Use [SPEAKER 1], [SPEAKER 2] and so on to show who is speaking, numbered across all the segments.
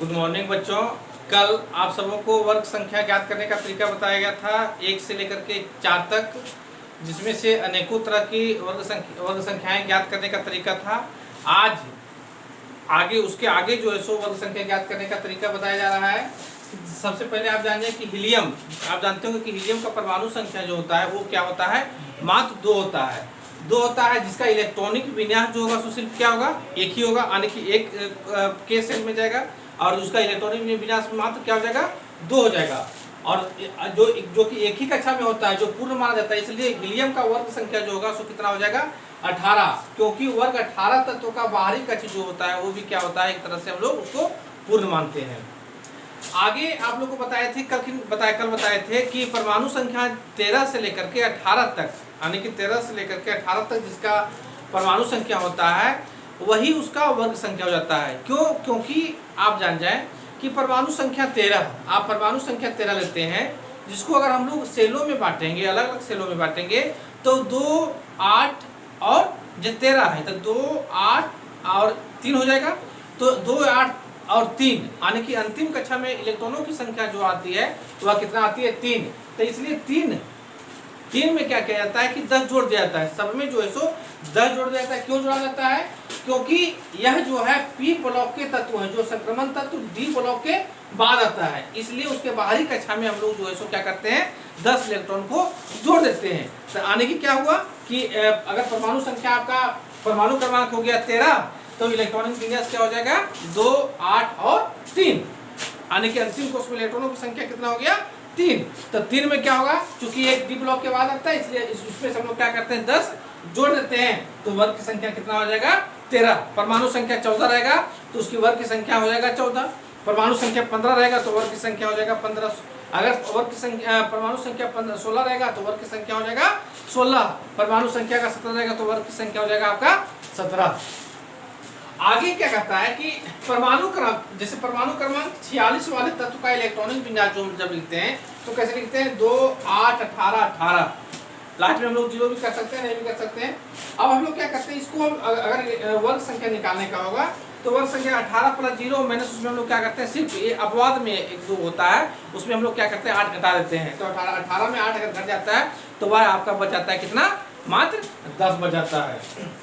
[SPEAKER 1] Good morning बच्चों। कल आप सबों को वर्ग संख्या ज्ञात करने का तरीका बताया गया था 1 से लेकर के 4 तक, जिसमें से अनेकों तरह की वर्ग संख्याएं ज्ञात करने का तरीका था। आज आगे उसके आगे जो है सो वर्ग संख्या ज्ञात करने का तरीका बताया जा रहा है। सबसे पहले आप जानिए कि हीलियम, आप जानते होंगे कि हीलियम का परमाणु संख्या जो होता है वो क्या होता है, मात्र 2 होता है। 2 होता है जिसका इलेक्ट्रॉनिक विन्यास जो होगा सो सिर्फ क्या होगा, एक ही होगा, यानी कि एक के सेल में जाएगा, और उसका इलेक्ट्रॉनिक विन्यास मात्र क्या हो जाएगा, 2 हो जाएगा। और जो कि एक ही कक्षा में होता है, जो पूर्ण माना जाता है, इसलिए हीलियम का वर्ग संख्या जो होगा सो कितना हो जाएगा, 18, क्योंकि वर्ग 18 तत्वों का बाहरी कक्ष जो होता है वो भी क्या होता है, एक तरह से हम लोग उसको पूर्ण मानते हैं। आगे आप लोग को बताए थे कल बताए थे कि परमाणु संख्या 13 से लेकर के 18 तक, यानी कि 13 से लेकर के 18 तक जिसका परमाणु संख्या होता है वही उसका वर्ग संख्या हो जाता है। क्यों? क्योंकि आप जान जाएं कि परमाणु संख्या 13, आप परमाणु संख्या 13 लेते हैं, जिसको अगर हम लोग सेलों में बांटेंगे, अलग अलग सेलों में बांटेंगे, तो 2, 8 और जो 13 है, तो 2, 8 और 3 हो जाएगा। तो 2, 8 और 3, यानी कि अंतिम कक्षा में इलेक्ट्रॉनों की संख्या जो आती है वह कितना आती है, 3। तो इसलिए 3 में क्या किया जाता है कि 10 जोड़ दिया जाता है, सब में जो है सो 10 जोड़ दिया जाता है। क्यों जोड़ा जाता है? क्योंकि यह जो है पी ब्लॉक के तत्व है, जो संक्रमण तत्व डी ब्लॉक के बाद आता है, इसलिए उसके बाहरी कक्षा में हम लोग जो है सो क्या करते हैं, 10 इलेक्ट्रॉन को जोड़ देते हैं। तो आने की क्या हुआ कि अगर परमाणु संख्या आपका परमाणु क्रमांक हो गया 13, तो इलेक्ट्रॉनिक विन्यास क्या हो जाएगा, 2, 8 और 3, यानी कि अंतिम कोष में इलेक्ट्रॉनों की संख्या कितना हो गया, 3। तो 3 में क्या होगा, चूंकि एक डी ब्लॉक के बाद आता है, इसलिए इसमें से हम लोग क्या करते हैं, 10 जोड़ देते हैं, तो वर्ग की संख्या कितना हो जाएगा, 13। परमाणु संख्या 14 रहेगा तो उसकी वर्ग की संख्या हो जाएगा 14। परमाणु संख्या 15 रहेगा तो वर्ग की संख्या हो जाएगा 15। अगर वर्ग की संख्या परमाणु संख्या 16 रहेगा तो वर्ग की संख्या हो जाएगा 16। परमाणु संख्या का 17 रहेगा तो वर्ग की संख्या हो जाएगा आपका 17। आगे क्या कहता है कि परमाणु क्रमांक, जैसे परमाणु क्रमांक 46 वाले तत्व का इलेक्ट्रॉनिक विन्यास जो हम जब लिखते हैं तो कैसे लिखते हैं, 2, 8, 18, 18, लास्ट में हम लोग 0 भी कर सकते हैं, नहीं भी कर सकते हैं। अब हम लोग क्या करते हैं, इसको अगर वर्ग संख्या निकालने का होगा तो वर्ग संख्या 18 + 0 माइनस, उसमें हम लोग क्या करते हैं, सिर्फ ये अपवाद में 1, 2 होता है, उसमें हम लोग क्या करते हैं, 8 घटा देते हैं। तो 18 में 8 अगर घट जाता है तो वह आपका बच जाता है कितना, मात्र 10 बच जाता है।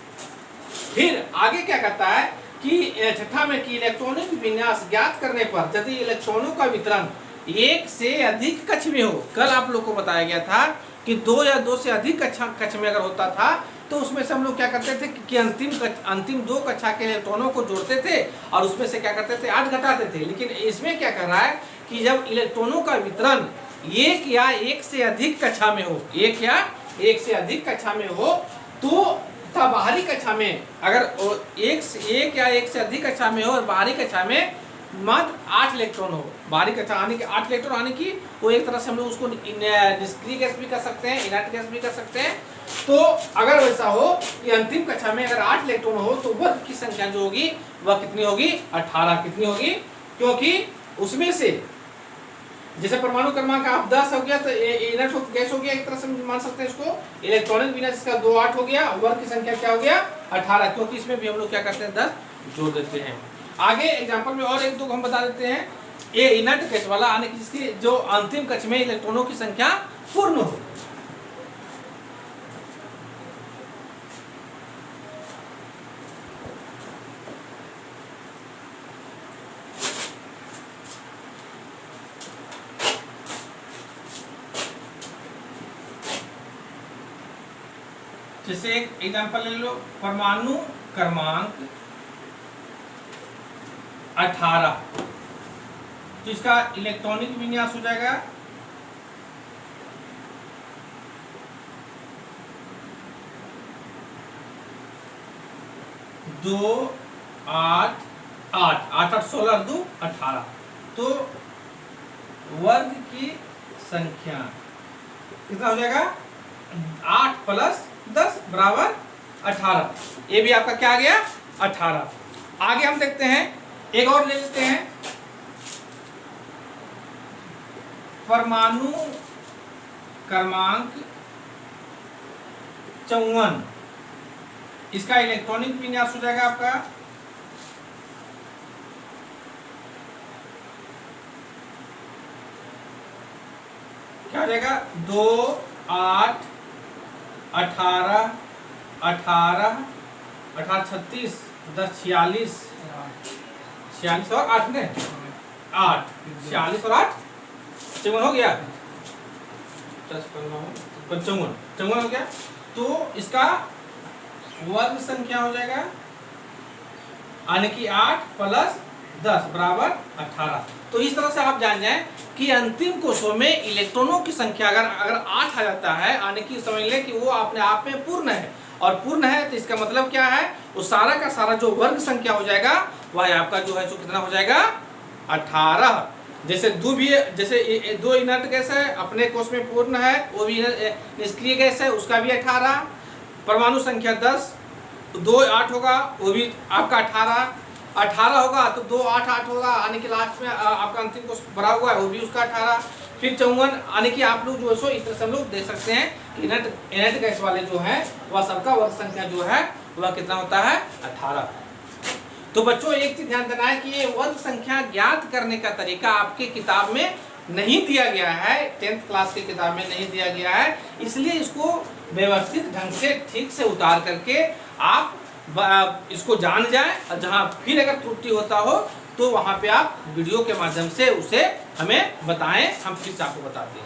[SPEAKER 1] फिर आगे क्या कहता है कि छठा में कि इलेक्ट्रॉनिक विन्यास ज्ञात करने पर यदि इलेक्ट्रॉनों का वितरण 1 से अधिक कक्ष में हो, कल आप लोग को बताया गया था कि 2 या 2 से अधिक कक्ष में अगर होता था तो उसमें से हम लोग क्या करते थे कि अंतिम 2 कक्षा के इलेक्ट्रॉनों को जोड़ते थे और उसमें से क्या करते थे, 8 घटाते थे। लेकिन इसमें क्या कर रहा है कि जब इलेक्ट्रॉनों का वितरण 1 या 1 से अधिक कक्षा में हो, 1 या 1 से अधिक कक्षा में हो, तो बाहरी कक्षा में अगर 1 या 1 से अधिक कक्षा में हो और बाहरी कक्षा में मात्र 8 इलेक्ट्रॉन हो, बाहरी कक्षा आने की 8 इलेक्ट्रॉन आने की, वो एक तरह से हम लोग उसको निष्क्रिय गैस भी कर सकते हैं, इनर्ट गैस भी कर सकते हैं। तो अगर वैसा हो कि अंतिम कक्षा में अगर 8 इलेक्ट्रॉन हो तो वर्ग की संख्या जो होगी वह कितनी होगी, 18। कितनी होगी? क्योंकि उसमें से जैसे परमाणु क्रमांक आप 10 हो गया तो इनर्ट गैस हो गया, एक तरह से मान सकते हैं इसको। इलेक्ट्रॉनिक विन्यास इसका 2, 8 हो गया, वर्ग की संख्या क्या हो गया, 18, क्योंकि इसमें भी हम लोग क्या करते हैं, 10 जोड़ देते हैं। आगे एग्जांपल में और 1-2 हम बता देते हैं। ये इनर्ट गैस वाला, यानी कि जिसकी जो अंतिम कक्ष में इलेक्ट्रॉनों की संख्या पूर्ण हो। जैसे एक एग्जांपल ले लो, परमाणु क्रमांक 18, तो इसका इलेक्ट्रॉनिक विन्यास हो जाएगा 2, 8, 8, 8, 16, 2, 18। तो वर्ग की संख्या कितना हो जाएगा, 8 + 10 बराबर 18। ये भी आपका क्या आ गया, 18। आगे हम देखते हैं, एक और ले लेते हैं, परमाणु क्रमांक 54, इसका इलेक्ट्रॉनिक विन्यास हो जाएगा आपका क्या हो जाएगा 2 8 18 18 18 36 10 46 46 और 8 ने 8 46 और 8 55 हो गया 55 हो गया। तो इसका वर्ग संख्या हो जाएगा यानी कि 8 प्लस 10 बराबर 18। तो इस तरह से आप जान जाएं कि अंतिम कोशों में इलेक्ट्रॉनों की संख्या अगर 8 आ जाता है यानी कि समझ लें कि वो अपने आप में पूर्ण है, और पूर्ण है तो इसका मतलब क्या है, वो सारा का सारा जो वर्ग संख्या हो जाएगा वह आपका जो है सो कितना हो जाएगा 18। जैसे दो इनर्ट गैस है अपने कोश में पूर्ण है, वो भी निष्क्रिय गैस है उसका भी 18। परमाणु संख्या 10 2 8 होगा वो भी आपका 18 होगा, तो 2 8 8 होगा यानी कि लास्ट में आपका अंतिम कोश भरा हुआ है वो भी उसका 18। फिर 54 यानी कि आप लोग जो है सो इस तरह से हम लोग देख सकते हैं कि इनर्ट गैस वाले जो है वह सबका वर्ग संख्या जो है वह कितना होता है 18। तो बच्चों एक चीज ध्यान देना है कि ये वर्ग संख्या ज्ञात करने का तरीका आपके किताब में नहीं दिया गया है, 10th क्लास की किताब में नहीं दिया गया है, इसलिए इसको व्यवस्थित ढंग से ठीक से उतार करके आप इसको जान जाए, और जहां फिर अगर त्रुटि होता हो तो वहां पे आप वीडियो के माध्यम से उसे हमें बताएं, हम फिर से आपको बताते हैं।